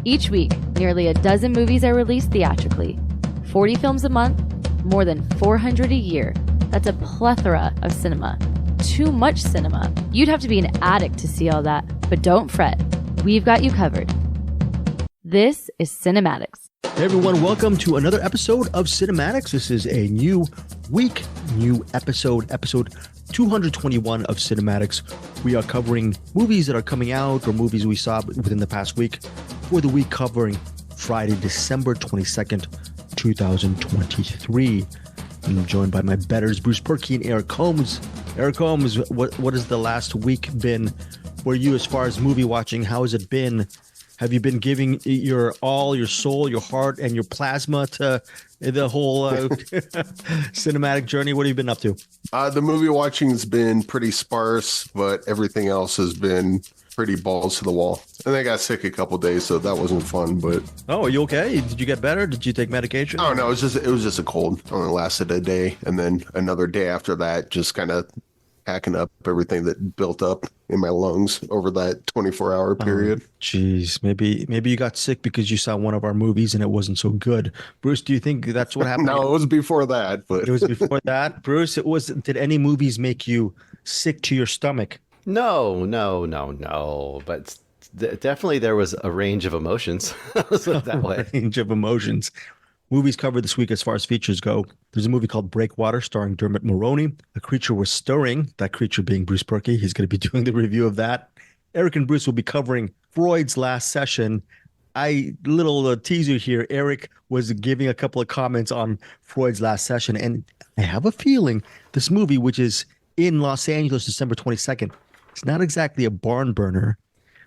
Each week, nearly a dozen movies are released theatrically. 40 films a month, more than 400 a year. That's a plethora of cinema. Too much cinema. You'd have to be an addict to see all that. But don't fret. We've got you covered. This is CinemAddicts. Hey everyone, welcome to another episode of CinemAddicts. This is a new week, new episode 221 of CinemAddicts. We are covering movies that are coming out or movies we saw within the past week for the week covering Friday, December 22nd, 2023. I'm joined by my betters, Bruce Perkey and Eric Holmes. Eric Holmes, what has the last week been for you as far as movie watching? How has it been? Have you been giving your all, your soul, your heart, and your plasma to the whole cinematic journey? What have you been up to? The movie watching has been pretty sparse, but everything else has been pretty balls to the wall. And I got sick a couple days, so that wasn't fun. But oh, are you okay? Did you get better? Did you take medication? Oh no, it was just a cold. It only lasted a day, and then another day after that, just kind of hacking up everything that built up in my lungs over that 24-hour period. Jeez, maybe you got sick because you saw one of our movies and it wasn't so good. Bruce, do you think that's what happened? No, it was before that. But it was before that. Bruce, did any movies make you sick to your stomach? No. But definitely there was a range of emotions. Let's put it that way. Range of emotions. Movies covered this week as far as features go. There's a movie called Breakwater starring Dermot Mulroney. A Creature Was Stirring, that creature being Bruce Perkey. He's going to be doing the review of that. Eric and Bruce will be covering Freud's Last Session. Little teaser here, Eric was giving a couple of comments on Freud's Last Session, and I have a feeling this movie, which is in Los Angeles, December 22nd, it's not exactly a barn burner.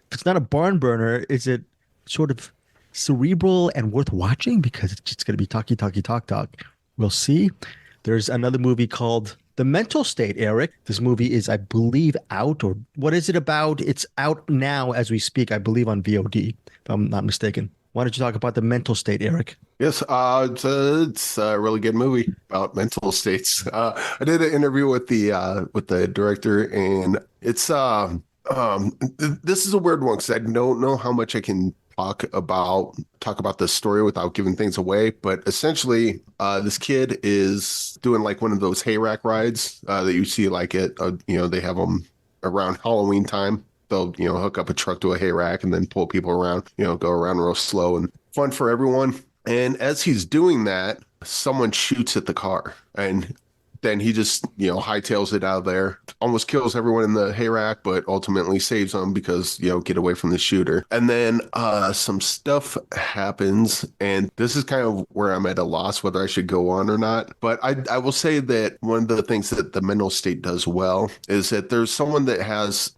If it's not a barn burner, is it sort of cerebral and worth watching because it's just going to be talk. We'll see. There's another movie called The Mental State, Eric. This movie is, I believe, out, or what is it about? It's out now as we speak, I believe, on VOD, if I'm not mistaken. Why don't you talk about The Mental State, Eric? Yes, it's a really good movie about mental states. I did an interview with the director, and it's this is a weird one because I don't know how much I can talk about the story without giving things away, but essentially this kid is doing like one of those hayrack rides that you see like at they have them around Halloween time. They'll hook up a truck to a hayrack and then pull people around, go around real slow and fun for everyone. And as he's doing that, someone shoots at the car, and then he just, hightails it out of there, almost kills everyone in the hayrack, but ultimately saves them because, get away from the shooter. And then some stuff happens, and this is kind of where I'm at a loss whether I should go on or not. But I will say that one of the things that the mental state does well is that there's someone that has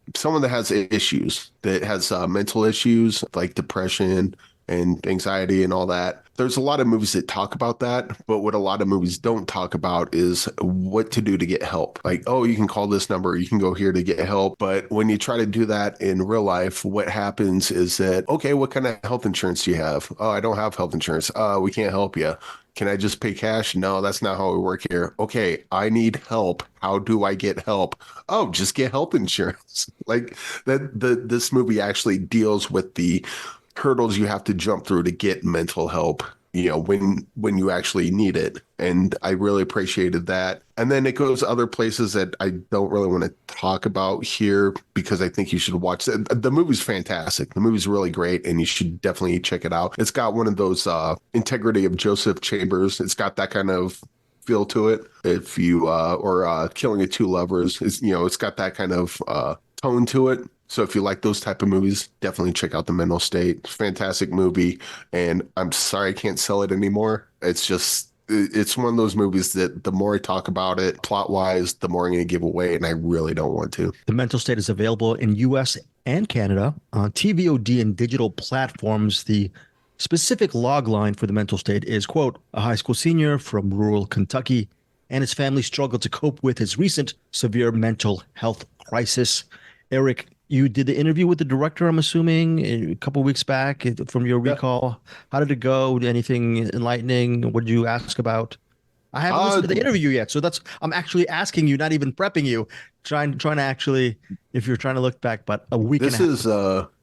issues, that has mental issues like depression and anxiety and all that. There's a lot of movies that talk about that, but what a lot of movies don't talk about is what to do to get help. Like, oh, you can call this number, you can go here to get help. But when you try to do that in real life, what happens is that, okay, what kind of health insurance do you have? Oh, I don't have health insurance. We can't help you. Can I just pay cash? No, that's not how we work here. Okay, I need help. How do I get help? Oh, just get health insurance. Like this movie actually deals with the hurdles you have to jump through to get mental help, when you actually need it. And I really appreciated that. And then it goes other places that I don't really want to talk about here because I think you should watch it. The movie's fantastic. The movie's really great, and you should definitely check it out. It's got one of those Integrity of Joseph Chambers. It's got that kind of feel to it. If you or Killing of Two Lovers, it's got that kind of tone to it. So if you like those type of movies, definitely check out The Mental State. Fantastic movie. And I'm sorry I can't sell it anymore. It's one of those movies that the more I talk about it, plot-wise, the more I'm going to give away, and I really don't want to. The Mental State is available in U.S. and Canada on TVOD and digital platforms. The specific log line for The Mental State is, quote, a high school senior from rural Kentucky and his family struggle to cope with his recent severe mental health crisis. Eric, you did the interview with the director, I'm assuming, a couple of weeks back from your recall. How did it go? Anything enlightening? What did you ask about? I haven't listened to the interview yet, so I'm actually asking you, not even prepping you, trying to actually, if you're trying to look back, but a week. This is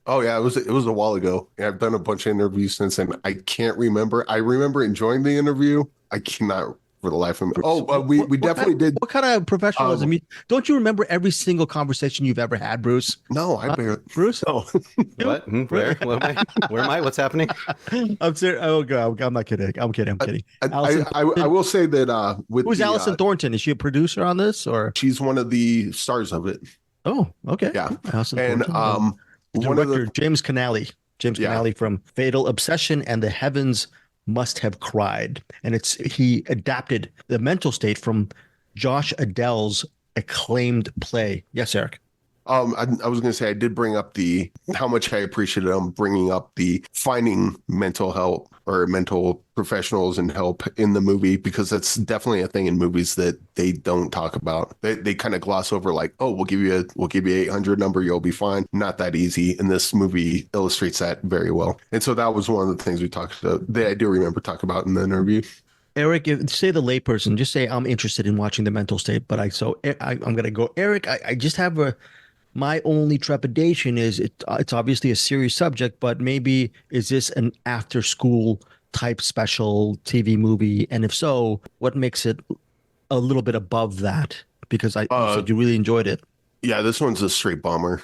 Oh yeah, it was a while ago. Yeah, I've done a bunch of interviews since, and I can't remember. I remember enjoying the interview. I cannot for the life of me. Bruce, Oh, we definitely did. what kind of professionalism? Um, Don't you remember every single conversation you've ever had, Bruce? no, I barely. Bruce? No. You? What? Where? What am I? Where am I? What's happening? I'm serious. Oh god, I'm not kidding. I'm kidding. I'm kidding. Allison I Thornton. will say that with Who's the Allison Thornton? Is she a producer on this or? she's one of the stars of it. Oh, okay. Yeah, Allison and Thornton. one of Director the James Connelly. James yeah. Connelly from Fatal Obsession and The Heavens Must Have Cried. And he adapted the mental state from Josh Adele's acclaimed play. Yes, Eric. I was going to say I did bring up the how much I appreciated them bringing up the finding mental help or mental professionals and help in the movie because that's definitely a thing in movies that they don't talk about. They kind of gloss over like, oh, we'll give you 800 number, you'll be fine. Not that easy, and this movie illustrates that very well. And so that was one of the things we talked about that I do remember talking about in the interview. Eric, say the layperson, just say I'm interested in watching the mental state, but I'm going to go, Eric, I just have my only trepidation is it's obviously a serious subject, but maybe is this an after school type special TV movie? And if so, what makes it a little bit above that? Because you said you really enjoyed it. Yeah, this one's a straight bomber.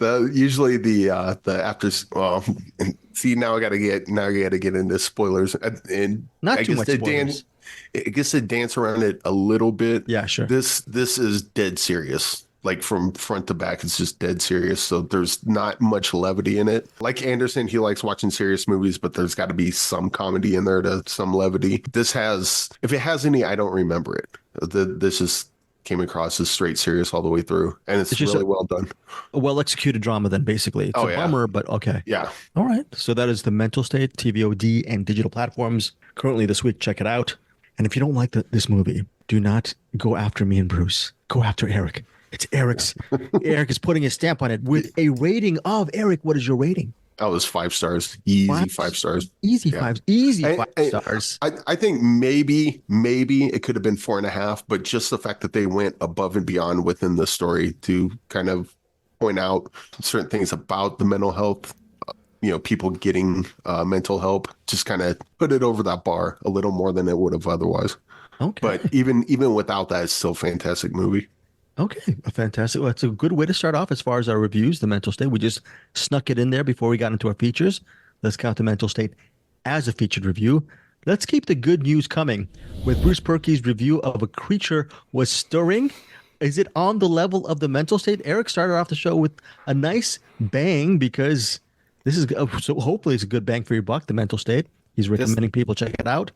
Usually the after see now I got to get into spoilers and Not I too guess much they spoilers. I guess they dance around it a little bit. Yeah, sure. This is dead serious. Like from front to back, it's just dead serious. So there's not much levity in it. Like Anderson, he likes watching serious movies, but there's got to be some comedy in there to some levity. This has, if it has any, I don't remember it. This just came across as straight serious all the way through, and it's just really well done. A well executed drama, then basically. It's a bummer, but okay. Yeah. All right. So that is The Mental State, TVOD, and digital platforms currently this week. Check it out. And if you don't like this movie, do not go after me and Bruce. Go after Eric. It's Eric's. Eric is putting his stamp on it with a rating of Eric. What is your rating? That was 5 stars. Easy 5 stars. Easy Yeah. Easy And- 5 and stars. I think maybe it could have been 4.5, but just the fact that they went above and beyond within the story to kind of point out certain things about the mental health, people getting mental help, just kind of put it over that bar a little more than it would have otherwise. Okay. But even without that, it's still a fantastic movie. Okay, fantastic. Well, it's a good way to start off as far as our reviews, The Mental State. We just snuck it in there before we got into our features. Let's count The Mental State as a featured review. Let's keep the good news coming with Bruce Perky's review of A Creature Was Stirring. Is it on the level of The Mental State? Eric started off the show with a nice bang because this is, so hopefully it's a good bang for your buck, The Mental State. He's recommending people check it out.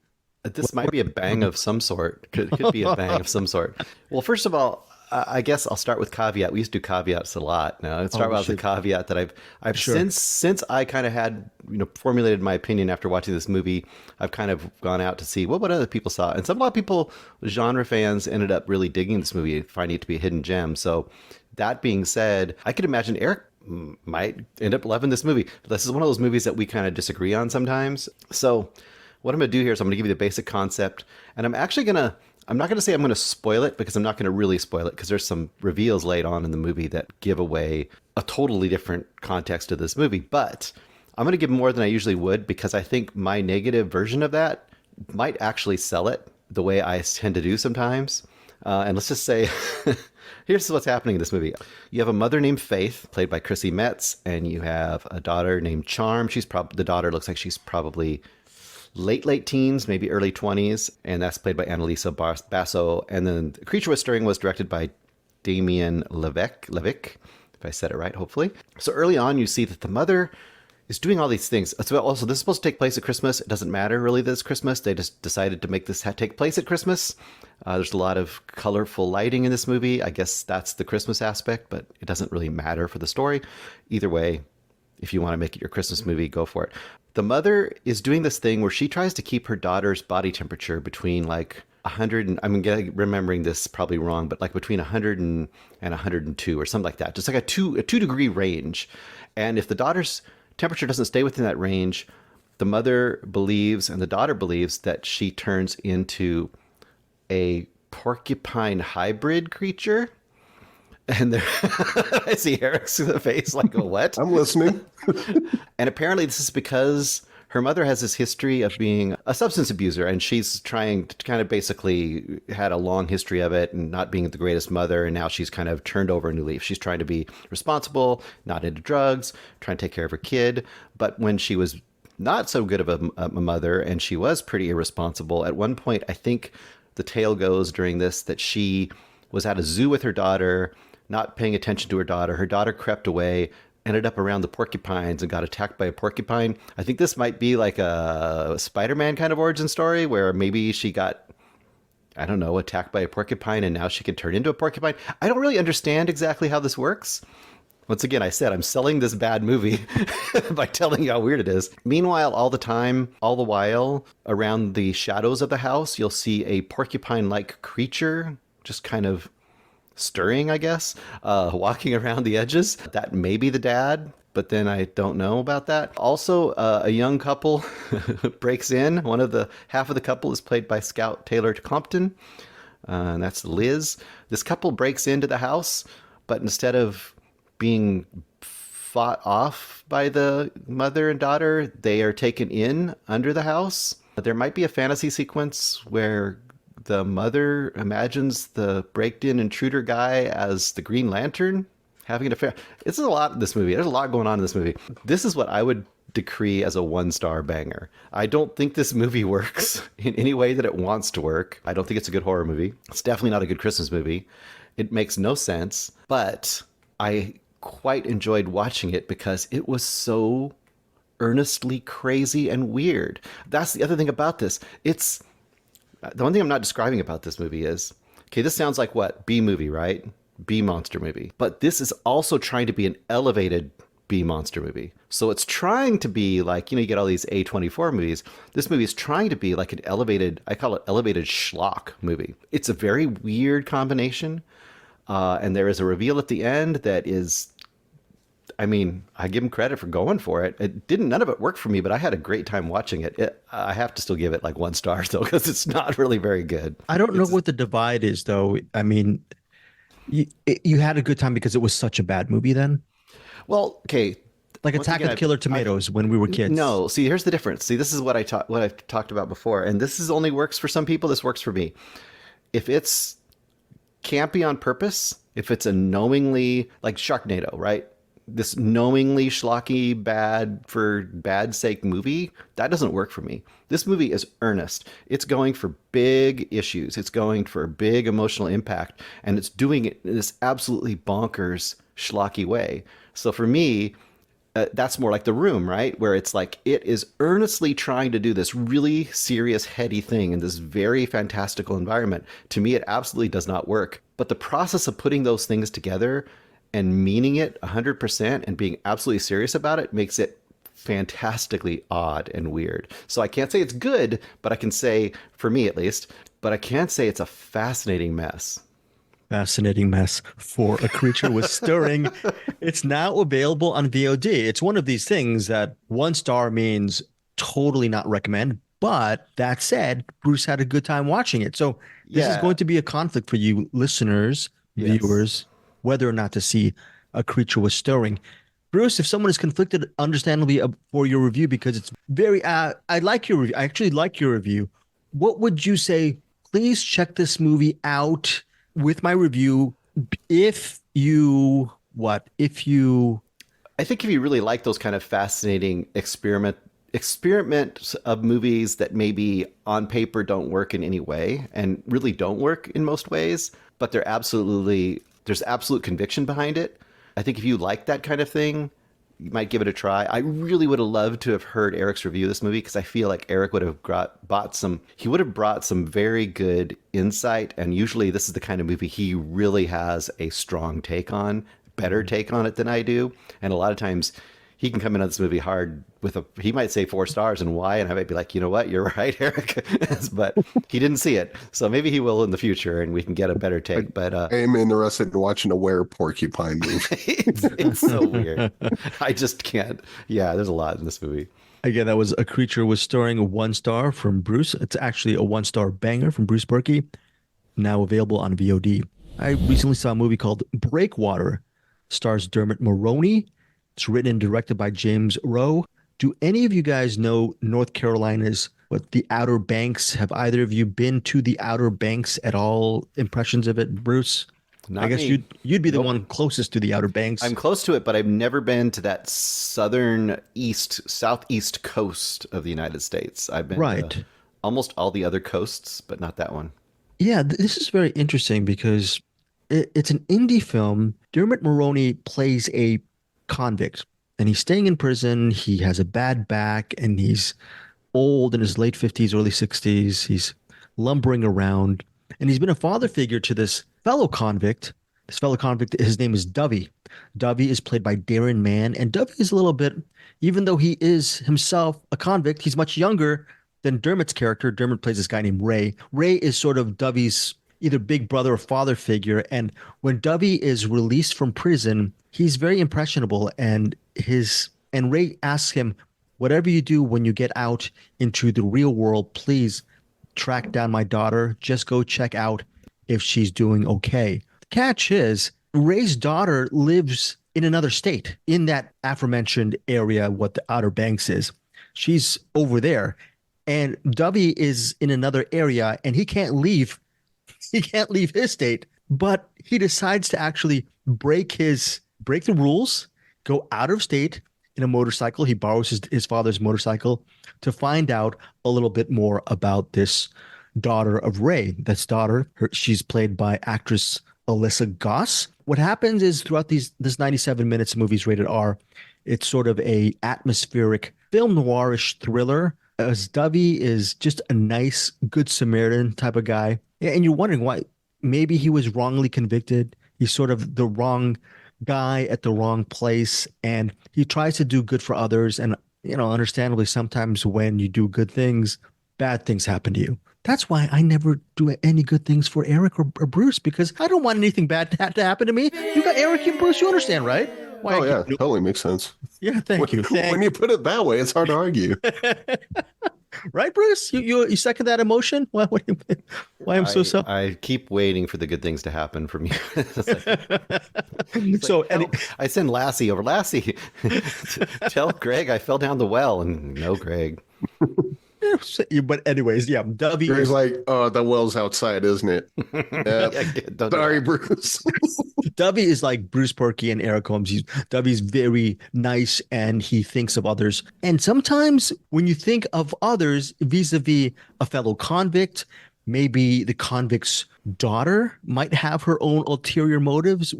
This might be a bang of some sort. Could be a bang of some sort. Well, first of all, I guess I'll start with caveat. We used to do caveats a lot. Now I'll start with the caveat that I've Sure. since I kind of had formulated my opinion after watching this movie. I've kind of gone out to see what other people saw, and a lot of people, genre fans, ended up really digging this movie, finding it to be a hidden gem. So that being said, I could imagine Eric might end up loving this movie. But this is one of those movies that we kind of disagree on sometimes. So what I'm going to do here is I'm going to give you the basic concept, and I'm not going to say I'm going to spoil it because I'm not going to really spoil it because there's some reveals late on in the movie that give away a totally different context to this movie. But I'm going to give more than I usually would because I think my negative version of that might actually sell it the way I tend to do sometimes. And let's just say, here's what's happening in this movie. You have a mother named Faith, played by Chrissy Metz, and you have a daughter named Charm. The daughter looks like she's probably late teens, maybe early 20s, and that's played by Annalisa Basso. And then The Creature Was Stirring was directed by Damien Levick, if I said it right, hopefully. So early on, you see that the mother is doing all these things. So also, this is supposed to take place at Christmas. It doesn't matter really that it's Christmas. They just decided to make this take place at Christmas. There's a lot of colorful lighting in this movie. I guess that's the Christmas aspect, but it doesn't really matter for the story. Either way, if you want to make it your Christmas movie, go for it. The mother is doing this thing where she tries to keep her daughter's body temperature between like 100 and I'm remembering this probably wrong, but like between 100 and 102 or something like that. Just like a 2-degree range. And if the daughter's temperature doesn't stay within that range, the mother believes and the daughter believes that she turns into a porcupine hybrid creature. And there, I see Eric's face like, oh, what? I'm listening. And apparently this is because her mother has this history of being a substance abuser, and she's trying to kind of basically had a long history of it and not being the greatest mother. And now she's kind of turned over a new leaf. She's trying to be responsible, not into drugs, trying to take care of her kid. But when she was not so good of a mother and she was pretty irresponsible, at one point, I think the tale goes during this that she was at a zoo with her daughter, not paying attention to her daughter. Her daughter crept away, ended up around the porcupines and got attacked by a porcupine. I think this might be like a Spider-Man kind of origin story where maybe she got, I don't know, attacked by a porcupine and now she can turn into a porcupine. I don't really understand exactly how this works. Once again, I said I'm selling this bad movie by telling you how weird it is. Meanwhile, all the while, around the shadows of the house, you'll see a porcupine-like creature just kind of stirring, I guess, walking around the edges. That may be the dad, but then I don't know about that. Also, a young couple breaks in. Half of the couple is played by Scout Taylor Compton, and that's Liz. This couple breaks into the house, but instead of being fought off by the mother and daughter, they are taken in under the house. There might be a fantasy sequence where the mother imagines the breaked-in intruder guy as the Green Lantern having an affair. It's a lot in this movie. There's a lot going on in this movie. This is what I would decree as a 1-star banger. I don't think this movie works in any way that it wants to work. I don't think it's a good horror movie. It's definitely not a good Christmas movie. It makes no sense, but I quite enjoyed watching it because it was so earnestly crazy and weird. That's the other thing about this. It's the one thing I'm not describing about this movie is, okay, this sounds like what? B movie, right? B monster movie. But this is also trying to be an elevated B monster movie. So it's trying to be like, you get all these A24 movies. This movie is trying to be like an elevated, I call it elevated schlock movie. It's a very weird combination. And there is a reveal at the end that is, I mean, I give him credit for going for it. None of it worked for me, but I had a great time watching it. I have to still give it like 1 star though, because it's not really very good. I don't know what the divide is though. I mean, you had a good time because it was such a bad movie then? Well, okay. Like Attack of the Killer Tomatoes when we were kids. No, see, here's the difference. See, this is what I've talked about before, and this is only works for some people. This works for me. If it's campy on purpose, if it's a knowingly, like Sharknado, right? This knowingly schlocky bad for bad sake movie, that doesn't work for me. This movie is earnest. It's going for big issues. It's going for big emotional impact, and it's doing it in this absolutely bonkers schlocky way. So for me, that's more like The Room, right? Where it's like it is earnestly trying to do this really serious, heady thing in this very fantastical environment. To me, it absolutely does not work. But the process of putting those things together and meaning it 100% and being absolutely serious about it makes it fantastically odd and weird. So I can't say it's good, but I can say, for me at least, but I can't say it's a fascinating mess. Fascinating mess for A Creature Was Stirring. It's now available on VOD. It's one of these things that 1 star means totally not recommend. But that said, Bruce had a good time watching it. So this is going to be a conflict for you listeners, viewers, whether or not to see A Creature Was Stirring. Bruce, if someone is conflicted, understandably, for your review, because it's very, I like your review. I actually like your review. What would you say? Please check this movie out with my review. I think if you really like those kind of fascinating experiments of movies that maybe on paper don't work in any way and really don't work in most ways, but there's absolute conviction behind it. I think if you like that kind of thing, you might give it a try. I really would have loved to have heard Eric's review of this movie, because I feel like Eric would have brought some very good insight. And usually this is the kind of movie he really has a strong take on, better take on it than I do. And a lot of times he can come in on this movie hard he might say 4 stars and why, and I might be like, you know what, you're right, Eric. But he didn't see it. So maybe he will in the future and we can get a better take. But I am interested in watching a were-porcupine movie. it's so weird. I just can't. Yeah, there's a lot in this movie. Again, that was A Creature Was Stirring, a 1 star from Bruce. It's actually a 1 star banger from Bruce Berkey, now available on VOD. I recently saw a movie called Breakwater, stars Dermot Mulroney. It's written and directed by James Rowe. Do any of you guys know North Carolina's the Outer Banks? Have either of you been to the Outer Banks at all? Impressions of it, Bruce? I Not guess me. you'd be the Nope. one closest to the Outer Banks. I'm close to it, but I've never been to that southeast coast of the United States. I've been to Right. almost all the other coasts, but not that one. Yeah, this is very interesting because it's an indie film. Dermot Mulroney plays a convict and he's staying in prison. He has a bad back and he's old in his late 50s, early 60s. He's lumbering around and he's been a father figure to this fellow convict. This fellow convict, his name is Dovey. Dovey is played by Darren Mann, and Dovey is a little bit, even though he is himself a convict, he's much younger than Dermot's character. Dermot plays this guy named Ray. Ray is sort of Dovey's either big brother or father figure, and when Dovey is released from prison, he's very impressionable, and Ray asks him, "Whatever you do when you get out into the real world, please track down my daughter. Just go check out if she's doing okay." The catch is Ray's daughter lives in another state in that aforementioned area, what the Outer Banks is. She's over there. And Dovey is in another area and he can't leave. He can't leave his state, but he decides to actually break the rules, go out of state in a motorcycle. He borrows his father's motorcycle to find out a little bit more about this daughter of Ray. This daughter, she's played by actress Alyssa Goss. What happens is throughout this 97 minutes of movies rated R, it's sort of a atmospheric film noirish thriller. As Dovey is just a nice, good Samaritan type of guy. And you're wondering why maybe he was wrongly convicted. He's sort of the wrong guy at the wrong place. And he tries to do good for others. And, understandably, sometimes when you do good things, bad things happen to you. That's why I never do any good things for Eric or Bruce, because I don't want anything bad to happen to me. You got Eric and Bruce, you understand, right? Why Oh, yeah, totally makes sense. Yeah, thank you. When you put it that way, it's hard to argue. Right, Bruce? You second that emotion? Why I'm so I keep waiting for the good things to happen from you. So I send Lassie over. Lassie, tell Greg I fell down the well, and no, Greg. But anyways, yeah, Dovey Greg's is like, "Oh, the well's outside, isn't it?" Yeah. Don't do Sorry, that. Bruce. Dovey is like Bruce Perky and Eric Holmes. Dovey's very nice and he thinks of others. And sometimes when you think of others vis-a-vis a fellow convict, maybe the convict's daughter might have her own ulterior motives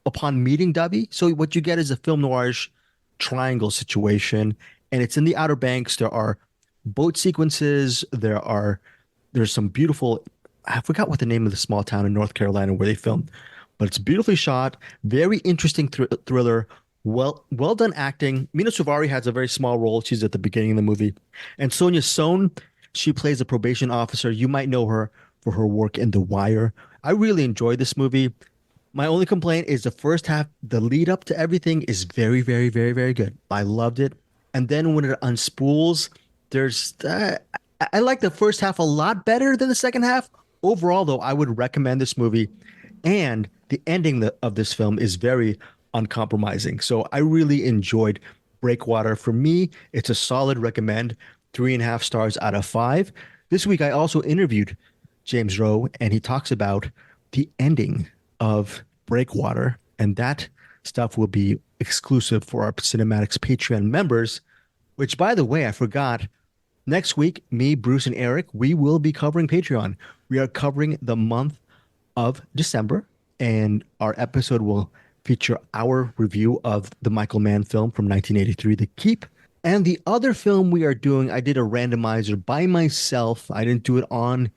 upon meeting Dovey. So what you get is a film noirish triangle situation, and it's in the Outer Banks. There are boat sequences. There's some beautiful. I forgot what the name of the small town in North Carolina where they filmed, but it's beautifully shot. Very interesting thriller. Well done acting. Mina Suvari has a very small role. She's at the beginning of the movie, and Sonia Sohn, she plays a probation officer. You might know her for her work in The Wire. I really enjoyed this movie. My only complaint is the first half, the lead up to everything is very, very, very, very good. I loved it. And then when it unspools, I like the first half a lot better than the second half. Overall, though, I would recommend this movie. And the ending of this film is very uncompromising. So I really enjoyed Breakwater. For me, it's a solid recommend, 3.5 stars out of 5. This week, I also interviewed James Rowe, and he talks about the ending of Breakwater. And that stuff will be exclusive for our CinemAddicts Patreon members, which, by the way, I forgot. Next week, me, Bruce, and Eric, we will be covering Patreon. We are covering the month of December, and our episode will feature our review of the Michael Mann film from 1983, The Keep. And the other film we are doing, I did a randomizer by myself. I didn't do it on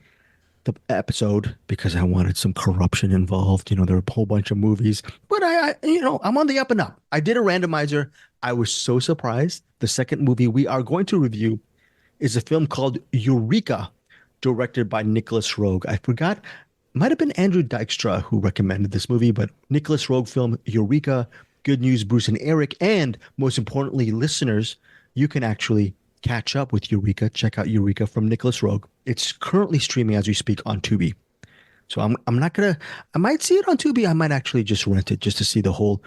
the episode because I wanted some corruption involved. There were a whole bunch of movies, but I'm on the up and up. I did a randomizer. I was so surprised. The second movie we are going to review is a film called Eureka, directed by Nicholas Roeg. I forgot, might have been Andrew Dykstra who recommended this movie, but Nicholas Roeg film Eureka. Good news, Bruce and Eric, and most importantly, listeners, you can actually catch up with Eureka. Check out Eureka from Nicholas Roeg. It's currently streaming as we speak on Tubi. So I'm not gonna. I might see it on Tubi. I might actually just rent it just to see the whole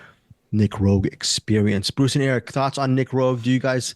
Nick Rogue experience. Bruce and Eric, thoughts on Nick Rogue? Do you guys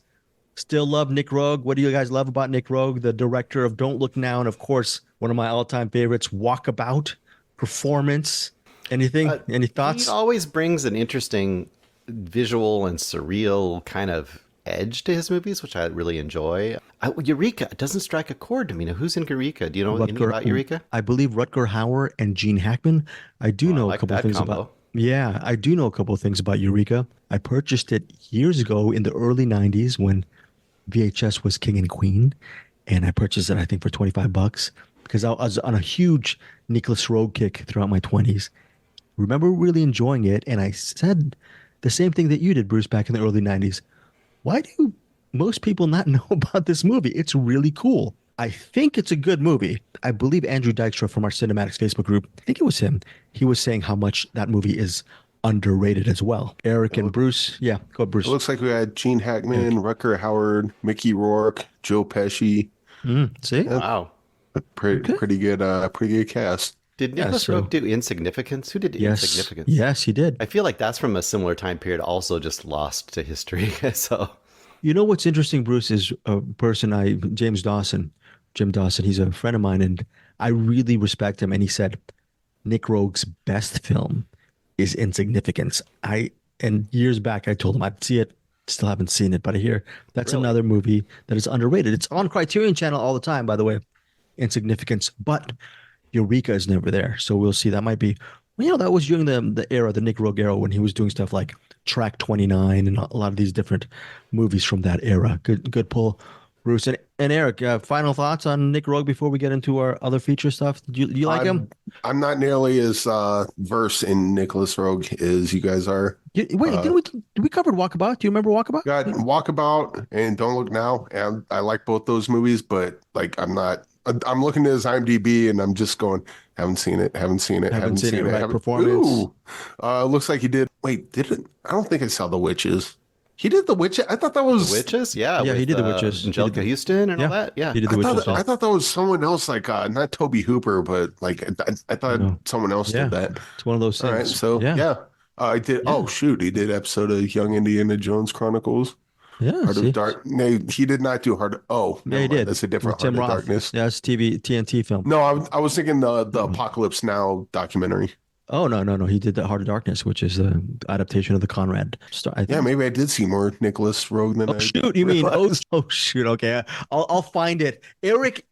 still love Nick Rogue? What do you guys love about Nick Rogue, the director of Don't Look Now, and of course one of my all-time favorites, Walkabout, performance? Anything? Any He thoughts? always brings an interesting visual and surreal kind of edge to his movies, which I really enjoy. Eureka doesn't strike a chord to me. Now, who's in Eureka? Do you know anything about Eureka? I believe Rutger Hauer and Gene Hackman. I do Oh, I know a like couple that things combo. about. Yeah, I do know a couple of things about Eureka. I purchased it years ago in the early 90s when VHS was king and queen, and I purchased it I think for 25 bucks because I was on a huge Nicholas Rogue kick throughout my 20s. Remember really enjoying it, and I said the same thing that you did, Bruce, back in the early 90s. Why do most people not know about this movie? It's really cool. I think it's a good movie. I believe Andrew Dykstra from our CinemAddicts Facebook group, I think it was him, he was saying how much that movie is underrated as well. Eric and Bruce. Yeah, go ahead, It Bruce. looks like we had Gene Hackman, Rutger Howard, Mickey Rourke, Joe Pesci. See? Yeah, Wow. Okay. Pretty good cast. Did Yeah, Nicholas so Rogue do Insignificance? Who did yes. Insignificance? Yes, he did. I feel like that's from a similar time period, also just lost to history. So, You know what's interesting, Bruce, is a person Jim Dawson, he's a friend of mine, and I really respect him. And he said Nick Rogue's best film is Insignificance. And years back I told him I'd see it, still haven't seen it, but I hear that's Really? another movie that is underrated. It's on Criterion Channel all the time, by the way, Insignificance, but Eureka is never there. So we'll see. That might be, well, that was during the era, the Nick Rogue era, when he was doing stuff like Track 29 and a lot of these different movies from that era. Good pull, Bruce. And Eric, final thoughts on Nick Rogue before we get into our other feature stuff? Do you like him? I'm not nearly as versed in Nicholas Rogue as you guys are. Wait, did we cover Walkabout? Do you remember Walkabout? Got Walkabout and Don't Look Now, and I like both those movies, but like I'm not. I'm looking at his IMDb and I'm just going, haven't seen it, haven't seen it, Haven't seen it, right? haven't- Performance. Ooh. Looks like he did. Wait, did it? I don't think I saw The Witches. He did The Witches. I thought that was The Witches? Yeah. Yeah, he with, did The Witches. Angelica He did Houston and Yeah. all that. Yeah. He did The Witches. I thought that was someone else, like not Toby Hooper, but like I thought No. someone else Yeah. did that. It's one of those All right, things. so yeah. yeah. I did. Oh shoot, he did episode of Young Indiana Jones Chronicles. Yeah, Heart see? of Dark. No, he did not do Heart. Oh, Yeah, never he mind. did. That's a different With Tim Heart of Roth. Darkness. Yeah, it's TNT film. No, I was thinking the Apocalypse Now documentary. Oh, no. He did the Heart of Darkness, which is the adaptation of the Conrad story. Yeah, maybe I did see more Nicholas Rogue than Oh I shoot! You mean realized. oh shoot? Okay, I'll find it. Eric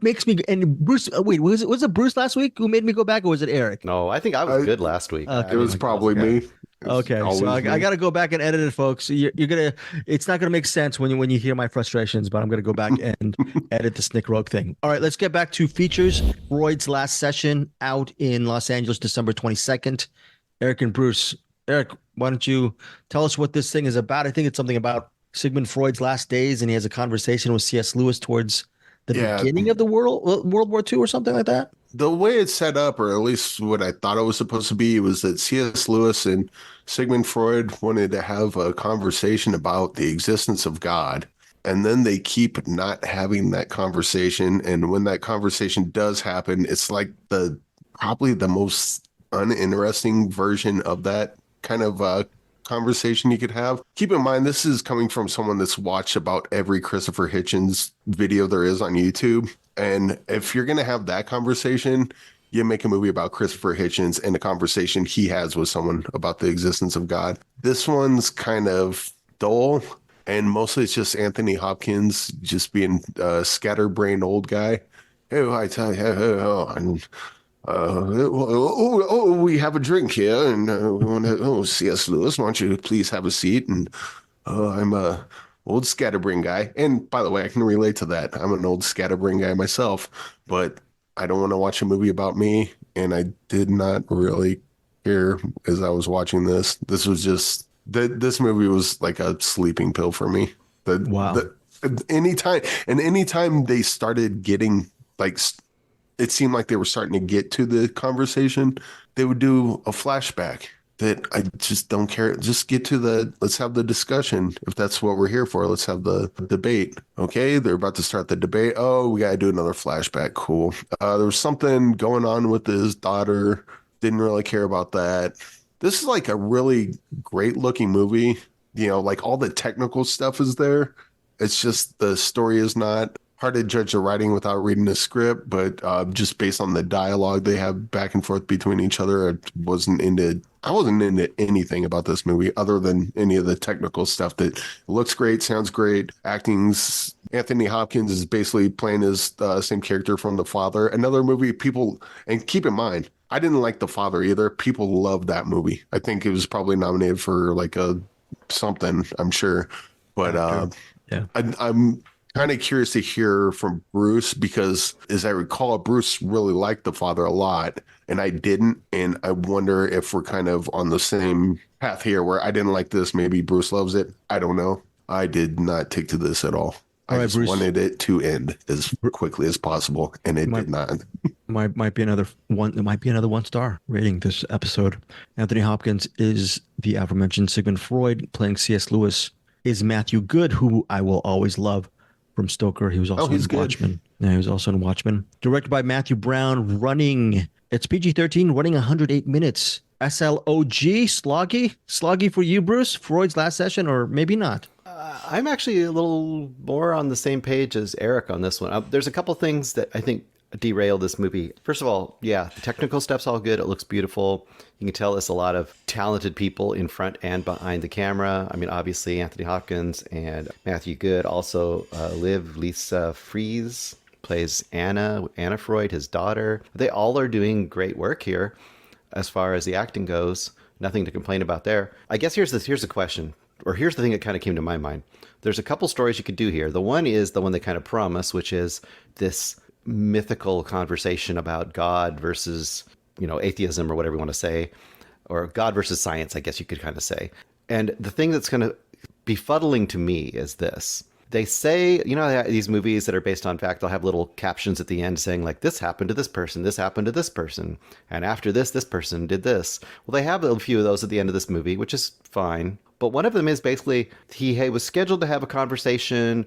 makes me and Bruce. Wait, was it Bruce last week who made me go back, or was it Eric? No, I think I was good last week. Okay. It was probably me. It's Okay, always so I me. got to go back and edit it, folks. You're gonna. It's not gonna make sense when you hear my frustrations, but I'm gonna go back and edit the Nick Rogue thing. All right, let's get back to features. Freud's Last Session out in Los Angeles, December 22nd. Eric and Bruce. Eric, why don't you tell us what this thing is about? I think it's something about Sigmund Freud's last days, and he has a conversation with C.S. Lewis towards the Yeah. beginning of the World War II or something like that. The way it's set up, or at least what I thought it was supposed to be, was that C.S. Lewis and Sigmund Freud wanted to have a conversation about the existence of God. And then they keep not having that conversation. And when that conversation does happen, it's like probably the most uninteresting version of that kind of conversation you could have. Keep in mind, this is coming from someone that's watched about every Christopher Hitchens video there is on YouTube. And if you're going to have that conversation, you make a movie about Christopher Hitchens and a conversation he has with someone about the existence of God. This one's kind of dull, and mostly it's just Anthony Hopkins just being a scatterbrained old guy. Hey, I tell you, we have a drink here, and we want to. C.S. Lewis, why don't you please have a seat? And I'm a old scatterbrain guy. And by the way, I can relate to that. I'm an old scatterbrain guy myself, but I don't want to watch a movie about me. And I did not really care as I was watching this. This was just this movie was like a sleeping pill for me. Wow. Anytime they started getting like, it seemed like they were starting to get to the conversation, they would do a flashback. that I just don't care. Just get to let's have the discussion. If that's what we're here for, let's have the debate. Okay, they're about to start the debate. Oh, we got to do another flashback. Cool. There was something going on with his daughter. Didn't really care about that. This is like a really great looking movie. Like all the technical stuff is there. It's just the story is not. Hard to judge the writing without reading the script, but just based on the dialogue they have back and forth between each other, I wasn't into anything about this movie other than any of the technical stuff that looks great, sounds great. Anthony Hopkins is basically playing his same character from The Father. Another movie and keep in mind, I didn't like The Father either. People loved that movie. I think it was probably nominated for like a something, I'm sure. But yeah, I'm kind of curious to hear from Bruce because, as I recall, Bruce really liked The Father a lot, and I didn't. And I wonder if we're kind of on the same path here, where I didn't like this. Maybe Bruce loves it. I don't know. I did not take to this at all. All I right, just Bruce. wanted it to end as quickly as possible, and it did not. Might be another one. It might be another 1-star rating this episode. Anthony Hopkins is the aforementioned Sigmund Freud playing C.S. Lewis. Is Matthew Good, who I will always love from Stoker. He was also in good. Watchmen. Yeah, he was also in Watchmen. Directed by Matthew Brown. It's PG-13, running 108 minutes. SLOG, sloggy for you, Bruce. Freud's Last Session, or maybe not. I'm actually a little more on the same page as Eric on this one. There's a couple things that I think derail this movie. First of all, yeah, the technical stuff's all good. It looks beautiful. You can tell there's a lot of talented people in front and behind the camera. I mean, obviously Anthony Hopkins and Matthew Good. Also, Lisa Fries plays Anna Freud, his daughter. They all are doing great work here as far as the acting goes. Nothing to complain about there. I guess here's the question, or here's the thing that kind of came to my mind. There's a couple stories you could do here. The one is the one they kind of promise, which is this mythical conversation about God versus, atheism or whatever you want to say, or God versus science, I guess you could kind of say. And the thing that's going to be befuddling to me is this. They say, these movies that are based on fact, they'll have little captions at the end saying like, this happened to this person, this happened to this person, and after this person did this. Well, they have a few of those at the end of this movie, which is fine. But one of them is basically he was scheduled to have a conversation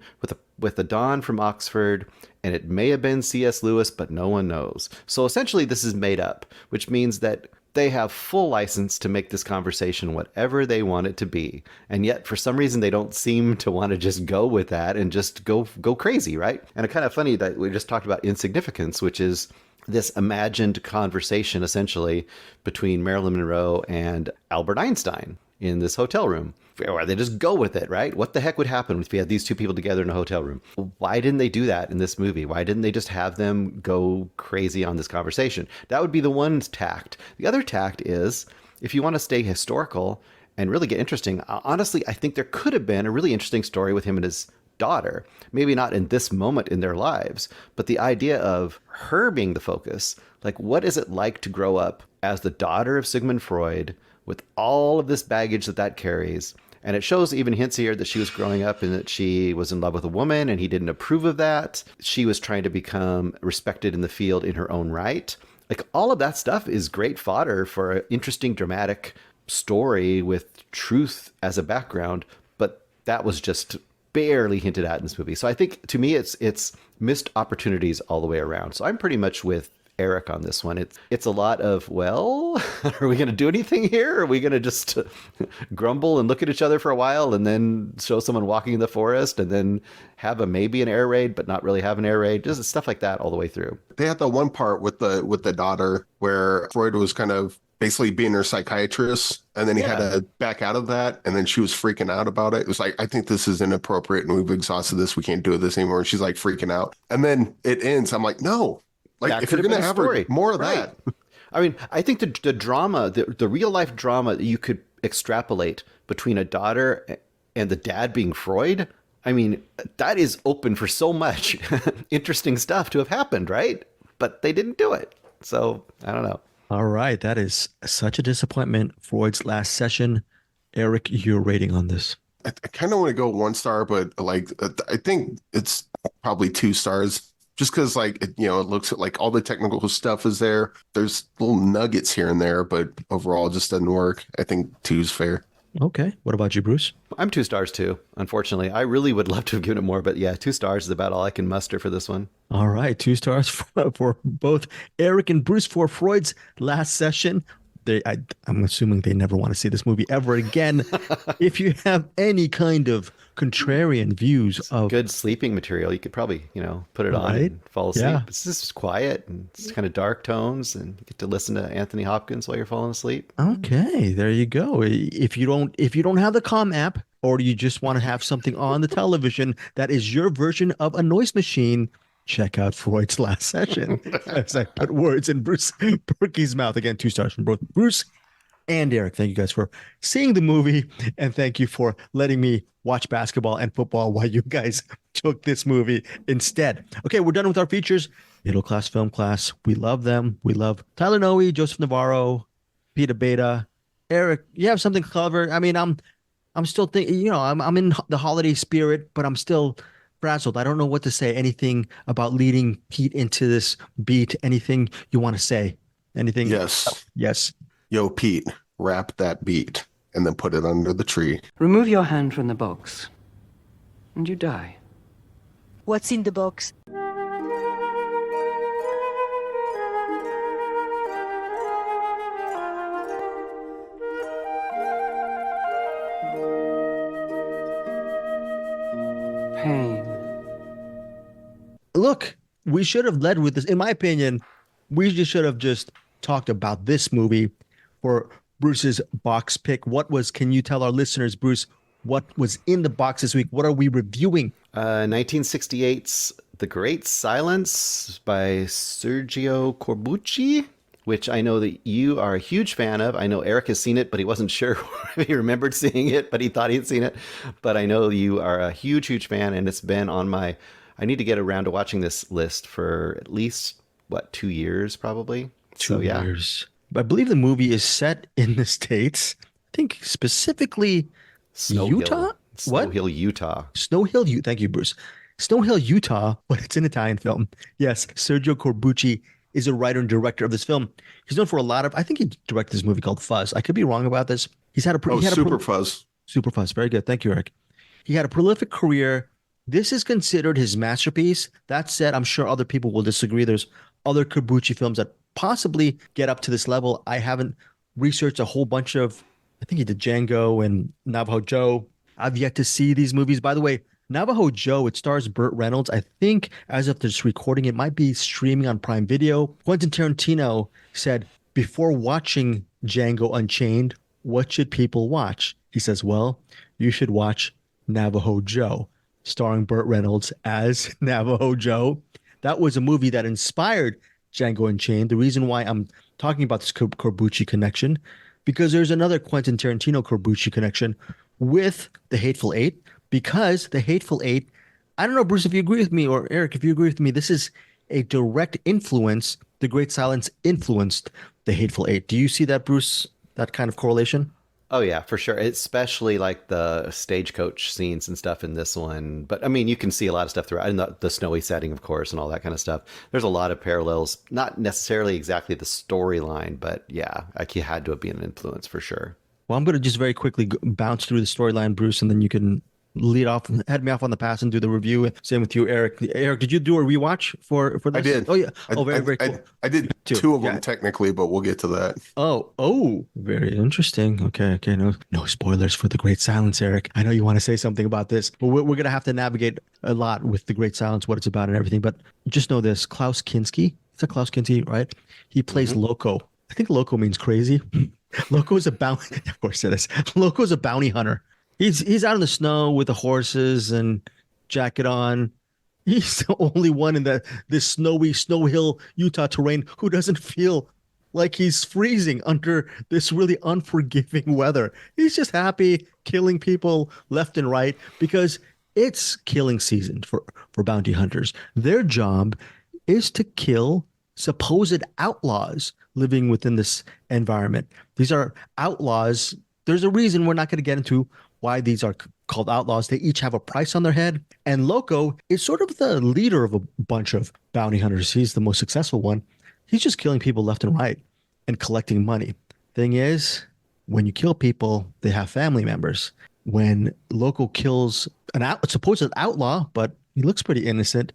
with the Don from Oxford, and it may have been C.S. Lewis, but no one knows. So essentially this is made up, which means that they have full license to make this conversation whatever they want it to be. And yet, for some reason, they don't seem to want to just go with that and just go crazy, right? And it's kind of funny that we just talked about insignificance, which is this imagined conversation, essentially, between Marilyn Monroe and Albert Einstein in this hotel room. Where they just go with it, right? What the heck would happen if we had these two people together in a hotel room? Why didn't they do that in this movie? Why didn't they just have them go crazy on this conversation? That would be the one tact. The other tact is, if you want to stay historical and really get interesting, honestly, I think there could have been a really interesting story with him and his daughter. Maybe not in this moment in their lives, but the idea of her being the focus. Like, what is it like to grow up as the daughter of Sigmund Freud with all of this baggage that carries? And it shows even hints here that she was growing up and that she was in love with a woman and he didn't approve of that. She was trying to become respected in the field in her own right. Like, all of that stuff is great fodder for an interesting, dramatic story with truth as a background. But that was just barely hinted at in this movie. So I think, to me, it's missed opportunities all the way around. So I'm pretty much with Eric on this one. It's a lot of, well, are we going to do anything here? Are we going to just grumble and look at each other for a while and then show someone walking in the forest and then have maybe an air raid, but not really have an air raid? Just stuff like that all the way through. They had the one part with the daughter where Freud was kind of basically being her psychiatrist, and then he had to back out of that, and then she was freaking out about it. It was like, I think this is inappropriate and we've exhausted this. We can't do this anymore. And she's like freaking out. And then it ends. I'm like, no. Like, that if you're going to have more of that. I mean, I think the drama, the real life drama that you could extrapolate between a daughter and the dad being Freud, I mean, that is open for so much interesting stuff to have happened, right? But they didn't do it. So I don't know. All right. That is such a disappointment. Freud's Last Session. Eric, your rating on this? I kind of want to go 1 star, but like, I think it's probably 2 stars. just because like it looks at like all the technical stuff is there. There's little nuggets here and there, but overall it just doesn't work. I think two's fair. Okay. What about you, Bruce? I'm 2 stars too. Unfortunately, I really would love to have given it more, but yeah, 2 stars is about all I can muster for this one. All right, 2 stars for both Eric and Bruce for Freud's Last Session. I'm assuming they never want to see this movie ever again. If you have any kind of contrarian views of Good sleeping material, you could probably, put it on Right? and fall asleep. Yeah. It's just quiet and it's kind of dark tones, and you get to listen to Anthony Hopkins while you're falling asleep. Okay, there you go. If you don't have the Com app, or you just want to have something on the television that is your version of a noise machine, check out Freud's Last Session. As I put words in Bruce Berkey's mouth. Again, 2 stars from both Bruce and Eric. Thank you guys for seeing the movie, and thank you for letting me watch basketball and football while you guys took this movie instead. Okay, we're done with our features. Middle class film class. We love them. We love Tyler Noe, Joseph Navarro, Peter Beta. Eric, you have something clever. I mean, I'm still thinking, I'm in the holiday spirit, but I'm still frazzled. I don't know what to say. Anything about leading Pete into this beat? Anything you want to say? Anything? Yes. Yes. Yo, Pete, wrap that beat and then put it under the tree. Remove your hand from the box, and you die. What's in the box? Pain. Look, we should have led with this. In my opinion, we just should have just talked about this movie for Bruce's box pick. Can you tell our listeners, Bruce, what was in the box this week? What are we reviewing? 1968's The Great Silence by Sergio Corbucci, which I know that you are a huge fan of. I know Eric has seen it, but he wasn't sure if he remembered seeing it, but he thought he'd seen it. But I know you are a huge, huge fan, and it's been on my... I need to get around to watching this list for at least, 2 years, probably? 2 years. I believe the movie is set in the States. I think specifically Utah? Snow Hill, Utah. Snow Hill, Utah. Thank you, Bruce. Snow Hill, Utah, but it's an Italian film. Yes, Sergio Corbucci is a writer and director of this film. He's known for I think he directed this movie called Fuzz. I could be wrong about this. Super Fuzz. Super Fuzz. Very good. Thank you, Eric. He had a prolific career. This is considered his masterpiece. That said, I'm sure other people will disagree. There's other Corbucci films that possibly get up to this level. I haven't researched a whole bunch of, I think he did Django and Navajo Joe. I've yet to see these movies. By the way, Navajo Joe, it stars Burt Reynolds. I think as of this recording, it might be streaming on Prime Video. Quentin Tarantino said, before watching Django Unchained, what should people watch? He says, well, you should watch Navajo Joe, starring Burt Reynolds as Navajo Joe. That was a movie that inspired Django Unchained. The reason why I'm talking about this Corbucci connection, because there's another Quentin Tarantino Corbucci connection with The Hateful Eight, because The Hateful Eight, I don't know, Bruce, if you agree with me, or Eric, if you agree with me, this is a direct influence. The Great Silence influenced The Hateful Eight. Do you see that, Bruce, that kind of correlation? Oh, yeah, for sure. Especially like the stagecoach scenes and stuff in this one. But I mean, you can see a lot of stuff throughout, and the snowy setting, of course, and all that kind of stuff. There's a lot of parallels, not necessarily exactly the storyline, but yeah, like he had to have been an influence for sure. Well, I'm going to just very quickly bounce through the storyline, Bruce, and then you can head me off on the pass and do the review. Same with you, Eric. Eric, did you do a rewatch for this? I did. Oh, yeah. Oh, very cool. I did two of them technically, but we'll get to that. Oh, very interesting. Okay. No spoilers for The Great Silence, Eric. I know you want to say something about this, but we're going to have to navigate a lot with The Great Silence, what it's about and everything. But just know this, Klaus Kinski, it's a Klaus Kinski, right? He plays Loco. I think Loco means crazy. Loco is a bounty. Of course it is. Loco is a bounty hunter. He's out in the snow with the horses and jacket on. He's the only one in this snowy Snow Hill, Utah terrain who doesn't feel like he's freezing under this really unforgiving weather. He's just happy killing people left and right because it's killing season for bounty hunters. Their job is to kill supposed outlaws living within this environment. These are outlaws. There's a reason we're not going to get into why these are called outlaws. They each have a price on their head. And Loco is sort of the leader of a bunch of bounty hunters. He's the most successful one. He's just killing people left and right and collecting money. Thing is, when you kill people, they have family members. When Loco kills a supposed outlaw, but he looks pretty innocent,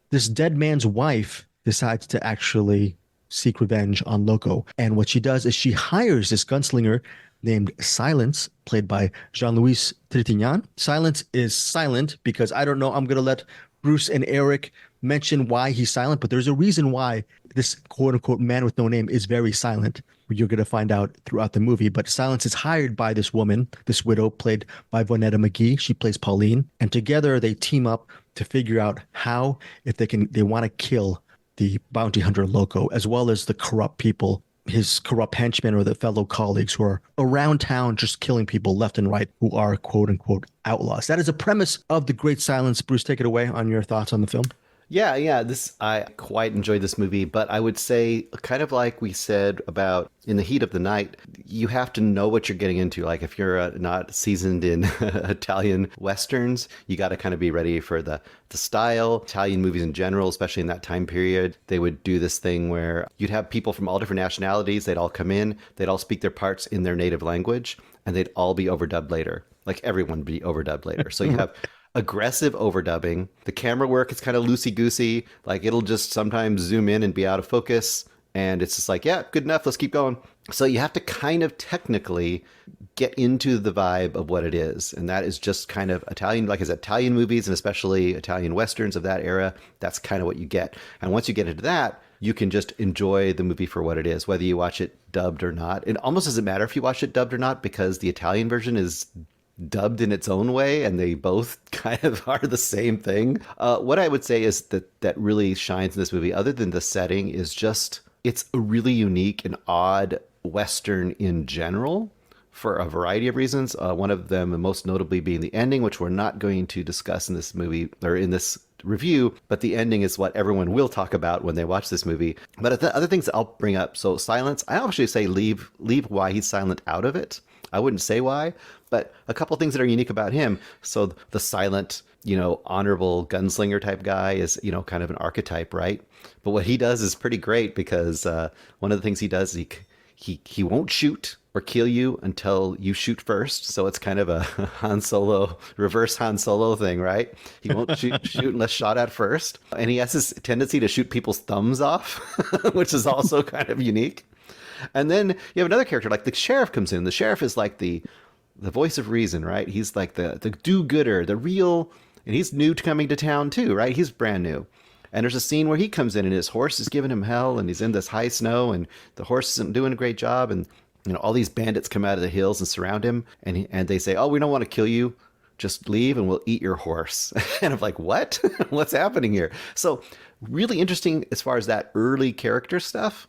this dead man's wife decides to actually seek revenge on Loco. And what she does is she hires this gunslinger named Silence, played by Jean-Louis Trintignant. Silence is silent because I don't know. I'm going to let Bruce and Eric mention why he's silent, but there's a reason why this quote unquote man with no name is very silent. You're going to find out throughout the movie. But Silence is hired by this woman, this widow, played by Vonetta McGee. She plays Pauline. And together they team up to figure out how, if they want to kill the bounty hunter Loco, as well as the corrupt people, his corrupt henchmen or the fellow colleagues who are around town just killing people left and right who are quote unquote outlaws. That is a premise of The Great Silence. Bruce, take it away on your thoughts on the film. Yeah. I quite enjoyed this movie, but I would say, kind of like we said about In the Heat of the Night, you have to know what you're getting into. Like if you're not seasoned in Italian Westerns, you got to kind of be ready for the style. Italian movies in general, especially in that time period, they would do this thing where you'd have people from all different nationalities. They'd all come in, they'd all speak their parts in their native language, and they'd all be overdubbed later. Like everyone would be overdubbed later. So you have aggressive overdubbing. The camera work is kind of loosey-goosey. Like it'll just sometimes zoom in and be out of focus. And it's just like, yeah, good enough. Let's keep going. So you have to kind of technically get into the vibe of what it is. And that is just kind of Italian, like as Italian movies and especially Italian Westerns of that era. That's kind of what you get. And once you get into that, you can just enjoy the movie for what it is, whether you watch it dubbed or not. It almost doesn't matter if you watch it dubbed or not, because the Italian version is dubbed in its own way, and they both kind of are the same thing. What I would say is that really shines in this movie, other than the setting, is just it's a really unique and odd Western in general for a variety of reasons. One of them, most notably, being the ending, which we're not going to discuss in this movie or in this review, but the ending is what everyone will talk about when they watch this movie. But the other things that I'll bring up, so Silence, I actually say leave why he's silent out of it. I wouldn't say why, but a couple of things that are unique about him. So the silent, honorable gunslinger type guy is, kind of an archetype, right? But what he does is pretty great, because one of the things he does is he won't shoot or kill you until you shoot first. So it's kind of a reverse Han Solo thing, right? He won't shoot unless shot at first. And he has this tendency to shoot people's thumbs off, which is also kind of unique. And then you have another character, like the sheriff comes in. The sheriff is like the voice of reason, right? He's like the do-gooder, the real, and he's new to coming to town too, right? He's brand new. And there's a scene where he comes in and his horse is giving him hell, and he's in this high snow, and the horse isn't doing a great job, and all these bandits come out of the hills and surround him, and they say, "Oh, we don't want to kill you. Just leave and we'll eat your horse." And I'm like, what? What's happening here? So really interesting as far as that early character stuff.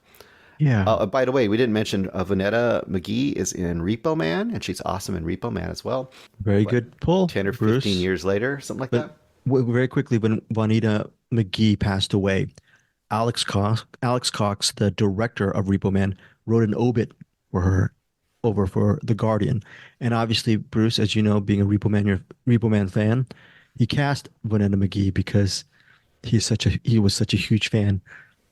Yeah. By the way, we didn't mention Vonetta McGee is in Repo Man, and she's awesome in Repo Man as well. Very good pull. 10 or 15 Bruce. years later, something like that. Very quickly, when Vonetta McGee passed away, Alex Cox, the director of Repo Man, wrote an obit for her over for The Guardian. And obviously, Bruce, as you know, being a Repo Man fan, he cast Vonetta McGee because he was such a huge fan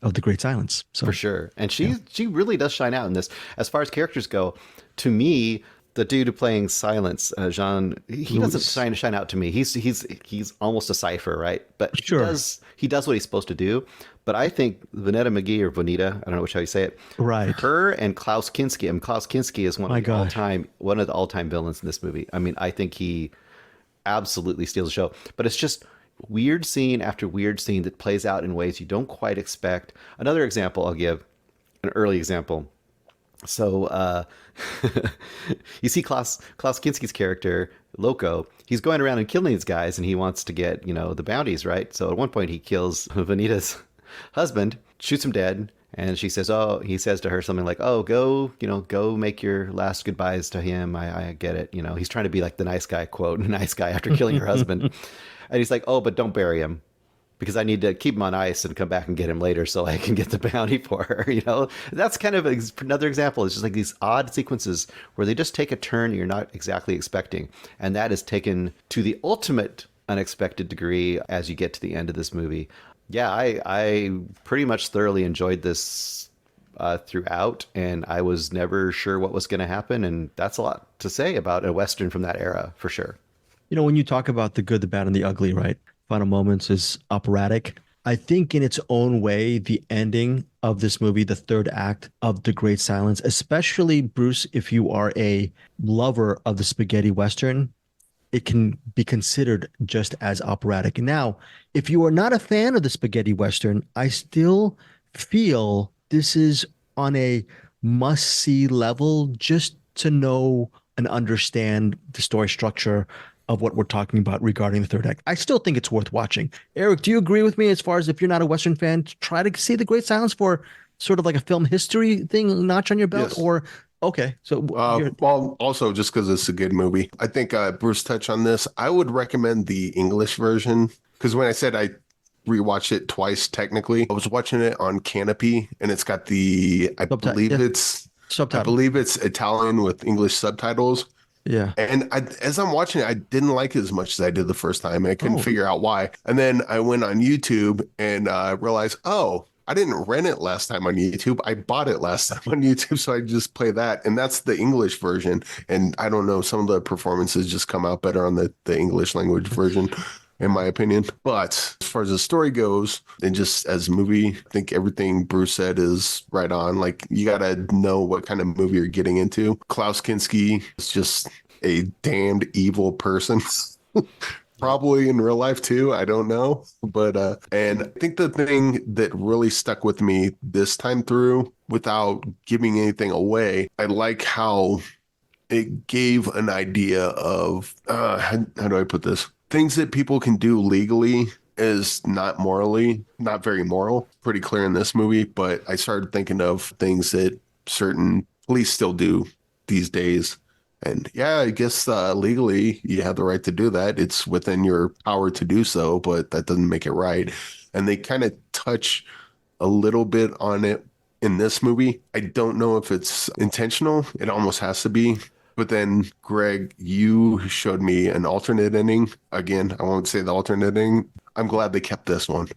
of The Great Silence. So, for sure. And she really does shine out in this. As far as characters go, to me, the dude who playing Silence, Jean, he doesn't shine out to me. He's almost a cipher, right? But sure. he does what he's supposed to do. But I think Vonetta McGee, or Vonita, I don't know how you say it. Right. Her and Klaus Kinski. I mean, Klaus Kinski is one of the all-time villains in this movie. I mean, I think he absolutely steals the show. But it's just weird scene after weird scene that plays out in ways you don't quite expect. Another example I'll give, an early example. So you see Klaus Kinski's character, Loco, he's going around and killing these guys, and he wants to get, the bounties, right? So at one point he kills Vanita's husband, shoots him dead, and he says to her something like, "Oh, go make your last goodbyes to him. I get it." He's trying to be like the nice guy, quote, nice guy after killing her husband. And he's like, "Oh, but don't bury him, because I need to keep him on ice and come back and get him later so I can get the bounty for her. That's kind of another example. It's just like these odd sequences where they just take a turn you're not exactly expecting. And that is taken to the ultimate unexpected degree as you get to the end of this movie. Yeah, I pretty much thoroughly enjoyed this throughout, and I was never sure what was going to happen. And that's a lot to say about a Western from that era, for sure. When you talk about the good, the bad, and the ugly, right? Final Moments is operatic. I think in its own way, the ending of this movie, the third act of The Great Silence, especially, Bruce, if you are a lover of the spaghetti Western, it can be considered just as operatic. Now, if you are not a fan of the spaghetti Western, I still feel this is on a must-see level just to know and understand the story structure of what we're talking about regarding the third act. I still think it's worth watching. Eric, do you agree with me as far as if you're not a Western fan, try to see The Great Silence for sort of like a film history thing, notch on your belt? Yes. Or, okay, so well, also just because it's a good movie. I think Bruce touched on this. I would recommend the English version because when I said I rewatched it twice, technically, I was watching it on Canopy, and it's got I believe it's Italian with English subtitles. Yeah. And as I'm watching it, I didn't like it as much as I did the first time. I couldn't figure out why. And then I went on YouTube and realized, I didn't rent it last time on YouTube. I bought it last time on YouTube. So I just play that. And that's the English version. And I don't know, some of the performances just come out better on the English language version, in my opinion. But as far as the story goes, and just as a movie, I think everything Bruce said is right on. Like, you got to know what kind of movie you're getting into. Klaus Kinski is just a damned evil person. Probably in real life too. I don't know. But, and I think the thing that really stuck with me this time through, without giving anything away, I like how it gave an idea of, how do I put this? Things that people can do legally is not very moral. Pretty clear in this movie, but I started thinking of things that certain police still do these days. And yeah, I guess legally you have the right to do that. It's within your power to do so, but that doesn't make it right. And they kind of touch a little bit on it in this movie. I don't know if it's intentional. It almost has to be. But then, Greg, you showed me an alternate ending. Again, I won't say the alternate ending. I'm glad they kept this one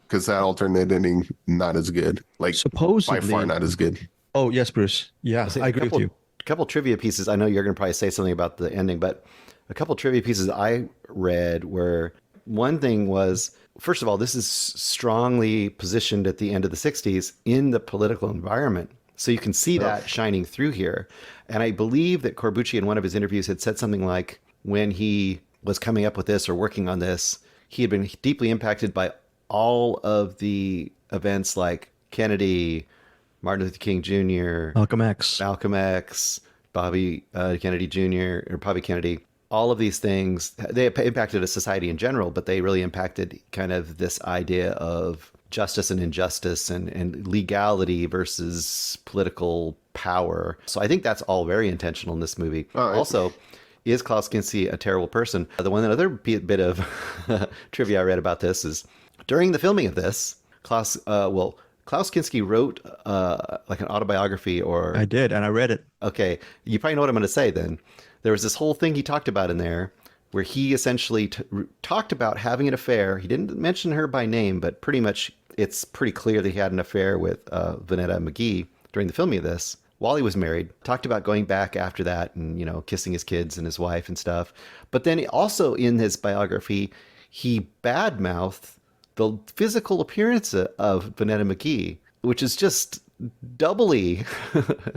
because that alternate ending, not as good. Like, supposedly, by far not as good. Oh, yes, Bruce. Yeah, I agree with you. A couple trivia pieces. I know you're going to probably say something about the ending, but a couple trivia pieces I read were, one thing was, first of all, this is strongly positioned at the end of the 60s in the political environment. So you can see that shining through here. And I believe that Corbucci in one of his interviews had said something like, when he was coming up with this or working on this, he had been deeply impacted by all of the events like Kennedy, Martin Luther King Jr., Malcolm X, Bobby Kennedy Jr., or Bobby Kennedy. All of these things, they impacted a society in general, but they really impacted kind of this idea of justice and injustice and legality versus political power. So I think that's all very intentional in this movie. Also, is Klaus Kinski a terrible person? The other bit of trivia I read about this is during the filming of this, Klaus Kinski wrote like an autobiography, or... I did, and I read it. Okay, you probably know what I'm going to say then. There was this whole thing he talked about in there where he essentially talked about having an affair. He didn't mention her by name, but pretty much it's pretty clear that he had an affair with Vanetta McGee during the filming of this while he was married. Talked about going back after that and, kissing his kids and his wife and stuff. But then also in his biography, he badmouthed the physical appearance of Vanetta McGee, which is just doubly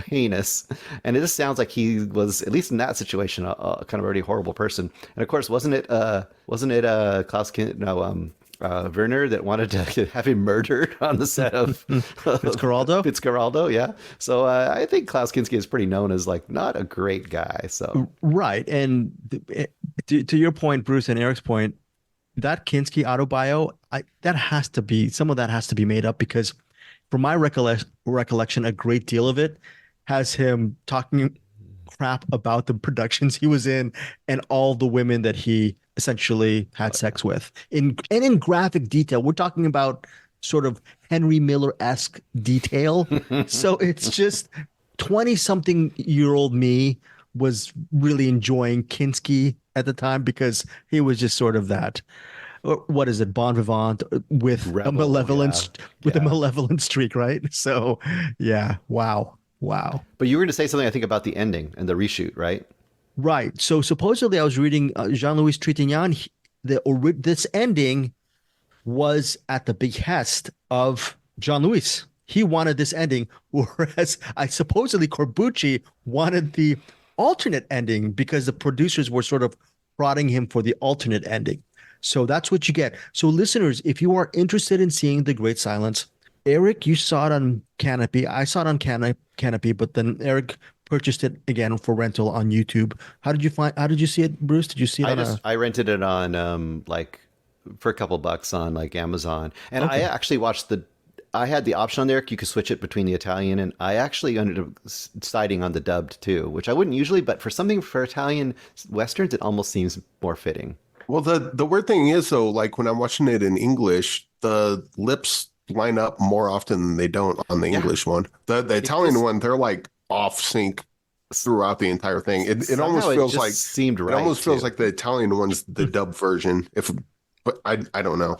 heinous. And it just sounds like he was, at least in that situation, a kind of already horrible person. And of course, wasn't it Werner that wanted to have him murdered on the set of Fitzcarraldo, yeah. So I think Klaus Kinski is pretty known as like not a great guy. So right, and to your point, Bruce, and Eric's point, that Kinski autobio, some of that has to be made up, because from my recollection, a great deal of it has him talking crap about the productions he was in and all the women that he essentially had sex with in graphic detail. We're talking about sort of Henry Miller-esque detail. So it's just 20-something-year-old me was really enjoying Kinski at the time because he was just sort of that. What is it, bon vivant with Rebel, a malevolent yeah. a malevolent streak, right? So, yeah, wow. But you were going to say something, I think, about the ending and the reshoot, right? Right. So supposedly, I was reading Jean-Louis Trintignant. This ending was at the behest of Jean-Louis. He wanted this ending, whereas I supposedly Corbucci wanted the alternate ending because the producers were sort of prodding him for the alternate ending. So that's what you get. So listeners, if you are interested in seeing The Great Silence, Eric, you saw it on Canopy. I saw it on Canopy, but then Eric purchased it again for rental on YouTube. How did you see it, Bruce? Did you see it I rented it on for a couple bucks on like Amazon. And okay. I actually watched I had the option on there. You could switch it between the Italian, and I actually ended up siding on the dubbed too, which I wouldn't usually, but for Italian Westerns, it almost seems more fitting. Well, the weird thing is, though, like when I'm watching it in English, the lips line up more often than they don't on the English one. The Italian one, they're like off sync throughout the entire thing. It almost feels like seemed right. It almost feels like the Italian one's the dub version. But I don't know.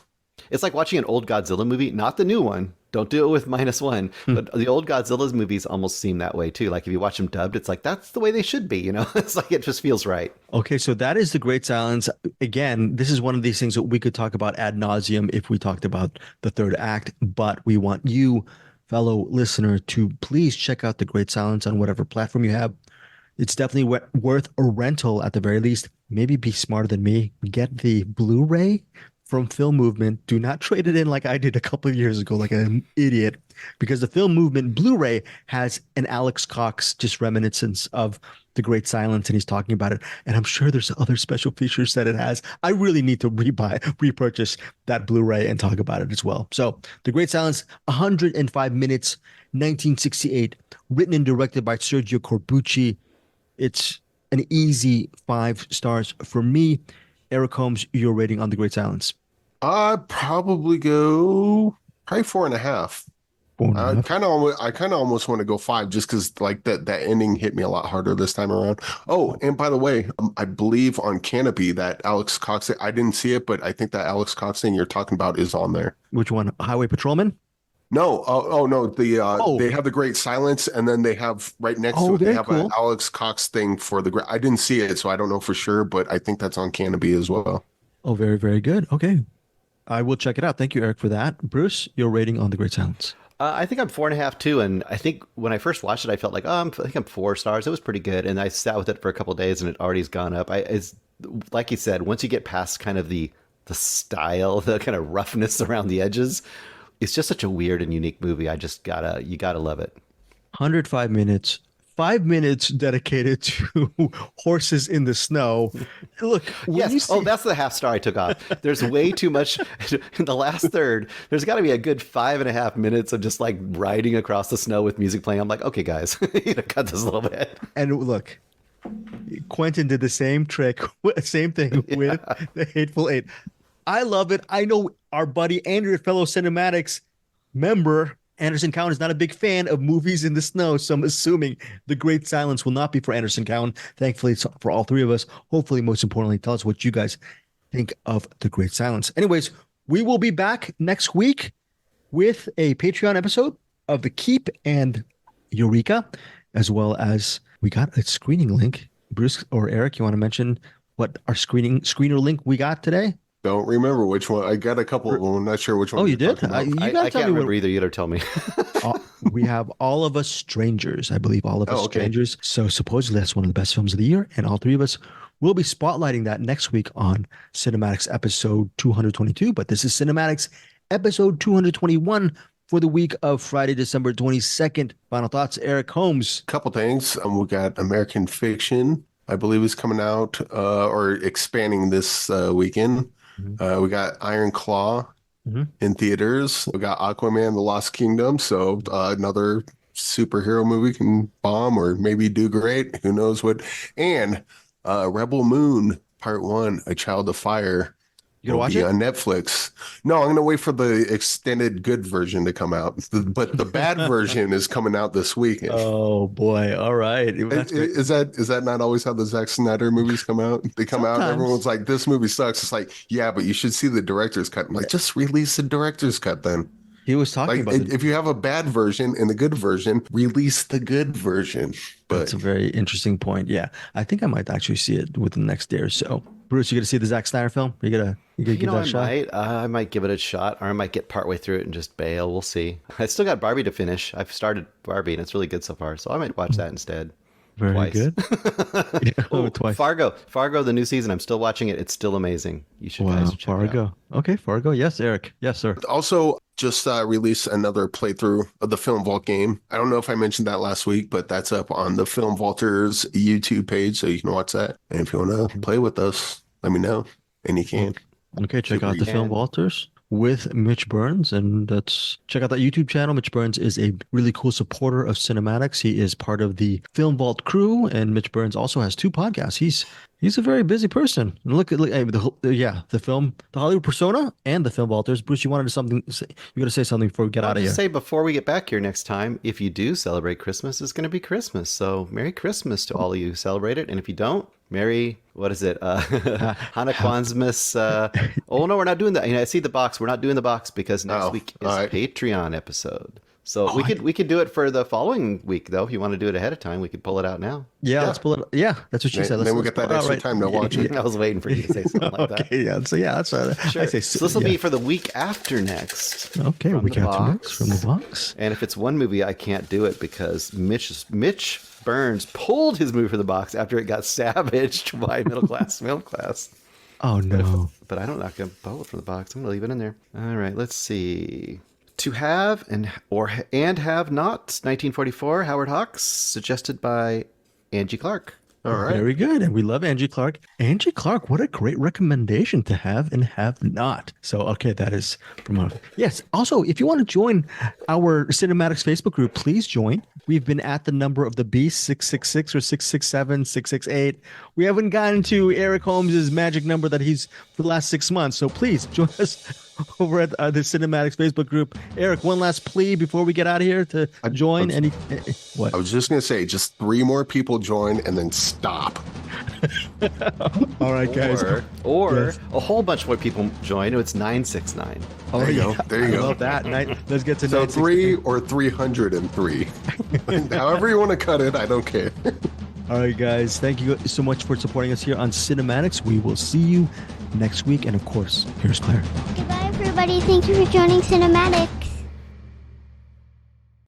It's like watching an old Godzilla movie, not the new one. Don't do it with -1. But the old Godzilla's movies almost seem that way too. Like if you watch them dubbed, it's like that's the way they should be. It's like it just feels right. Okay, so that is The Great Silence. Again, this is one of these things that we could talk about ad nauseum if we talked about the third act. But we want you, fellow listener, to please check out The Great Silence on whatever platform you have. It's definitely worth a rental at the very least. Maybe be smarter than me. Get the Blu-ray from Film Movement. Do not trade it in like I did a couple of years ago, like an idiot, because the Film Movement Blu-ray has an Alex Cox just reminiscence of The Great Silence, and he's talking about it. And I'm sure there's other special features that it has. I really need to repurchase that Blu-ray and talk about it as well. So The Great Silence, 105 minutes, 1968, written and directed by Sergio Corbucci. It's an easy 5 stars for me. Eric Holmes, your rating on The Great Silence? I'd probably go 4.5. I kind of almost want to go 5 just because like that ending hit me a lot harder this time around. Oh, and by the way, I believe on Canopy that Alex Cox, I didn't see it, but I think that Alex Cox thing you're talking about is on there. Which one? Highway Patrolman? No. Oh no. They have The Great Silence, and then they have right next to it, they have an Alex Cox thing for the great. I didn't see it, so I don't know for sure, but I think that's on Canopy as well. Oh, very, very good. Okay. I will check it out. Thank you, Eric, for that. Bruce, your rating on The Great Silence? I think I'm 4.5 too, and I think when I first watched it, I felt like, I think I'm 4 stars. It was pretty good, and I sat with it for a couple of days, and it already's gone up. It's like you said, once you get past kind of the style, the kind of roughness around the edges, it's just such a weird and unique movie. You gotta love it. 105 minutes. 5 minutes dedicated to horses in the snow. Look, yes. That's the half star I took off. There's way too much in the last third. There's got to be a good 5.5 minutes of just like riding across the snow with music playing. I'm like, okay, guys, cut this a little bit. And look, Quentin did the same trick, same thing with The Hateful Eight. I love it. I know our buddy Andrew, fellow CinemAddicts member, Anderson Cowan, is not a big fan of movies in the snow, so I'm assuming The Great Silence will not be for Anderson Cowan. Thankfully, it's for all three of us. Hopefully, most importantly, tell us what you guys think of The Great Silence. Anyways, we will be back next week with a Patreon episode of The Keep and Eureka, as well as we got a screening link. Bruce or Eric, you want to mention what our screener link we got today? Don't remember which one. I got a couple of them. I'm not sure which one. Oh, you did? I can't remember either. You don't tell me. We have All of Us Strangers. I believe All of Us Strangers. So supposedly that's one of the best films of the year. And all three of us will be spotlighting that next week on CinemAddicts episode 222. But this is CinemAddicts episode 221 for the week of Friday, December 22nd. Final thoughts, Eric Holmes. Couple things. We got American Fiction, I believe, is coming out or expanding this weekend. We got Iron Claw in theaters. We got Aquaman, The Lost Kingdom. So another superhero movie can bomb or maybe do great. Who knows what? And Rebel Moon Part 1, A Child of Fire. You gonna watch be it? on Netflix. No, I'm gonna wait for the extended good version to come out. But the bad version is coming out this week. Oh boy! All right. Is that not always how the Zack Snyder movies come out? They come out, and everyone's like, "This movie sucks." It's like, yeah, but you should see the director's cut. I'm like, just release the director's cut then. He was talking about if you have a bad version and a good version, release the good version. But that's a very interesting point. Yeah, I think I might actually see it within the next day or so. Bruce, you gonna see the Zack Snyder film? You gonna give that a shot? I might give it a shot, or I might get partway through it and just bail. We'll see. I still got Barbie to finish. I've started Barbie, and it's really good so far. So I might watch that instead. Very twice. Good. Twice. Fargo, the new season. I'm still watching it. It's still amazing. You should guys check Fargo. it out. Okay, Fargo. Yes, Eric. Yes, sir. also just released another playthrough of the Film Vault game. I don't know if I mentioned that last week, but that's up on the Film Vaulters YouTube page, so you can watch that. And if you want to play with us, let me know. And you can. Okay, check out the can. Film Walters with Mitch Burns, and check out that YouTube channel. Mitch Burns is a really cool supporter of CinemAddicts. He is part of the Film Vault crew, and Mitch Burns also has 2 podcasts. He's a very busy person. And look at the Hollywood Persona and the Film Vaulters. Bruce, you wanted something? You got to say something before we get out of here. Say before we get back here next time, if you do celebrate Christmas, it's going to be Christmas. So Merry Christmas to all of you who celebrate it, and if you don't, Merry, what is it? Hanukkah. Oh no, we're not doing that. I see the box. We're not doing the box because next week is a Patreon episode. So we could do it for the following week though. If you want to do it ahead of time, we could pull it out now. Yeah, let's pull it. Yeah, that's what she said. Then we get that extra time to watch it. I was waiting for you to say something like that. Okay, yeah. So yeah, that's Sure. So this will be for the week after next. Okay, week after next from the box. And if it's one movie, I can't do it because Mitch Burns pulled his movie from the box after it got savaged by middle class. Oh no! But I don't knock him pull it from the box. I'm gonna leave it in there. All right, let's see. To Have and Have Not, 1944, Howard Hawks, suggested by Angie Clark. All right. Very good. And we love Angie Clark. Angie Clark, what a great recommendation to have and have not. So, okay, that is from us. Yes. Also, if you want to join our CinemAddicts Facebook group, please join. We've been at the number of the beast, 666 or 667, 668. We haven't gotten to Eric Holmes's magic number that he's for the last 6 months. So please join us over at the CinemAddicts Facebook group. Eric, one last plea before we get out of here to join. What? I was just going to say, just 3 more people join and then stop. All right, guys. Or Yes. a whole bunch more people join. It's 969. Oh, There you go. There you I go. love that. Let's get to So 963. 3 or 303. However you want to cut it, I don't care. All right, guys. Thank you so much for supporting us here on CinemAddicts. We will see you next week. And of course, here's Claire. Goodbye, everybody. Thank you for joining CinemAddicts.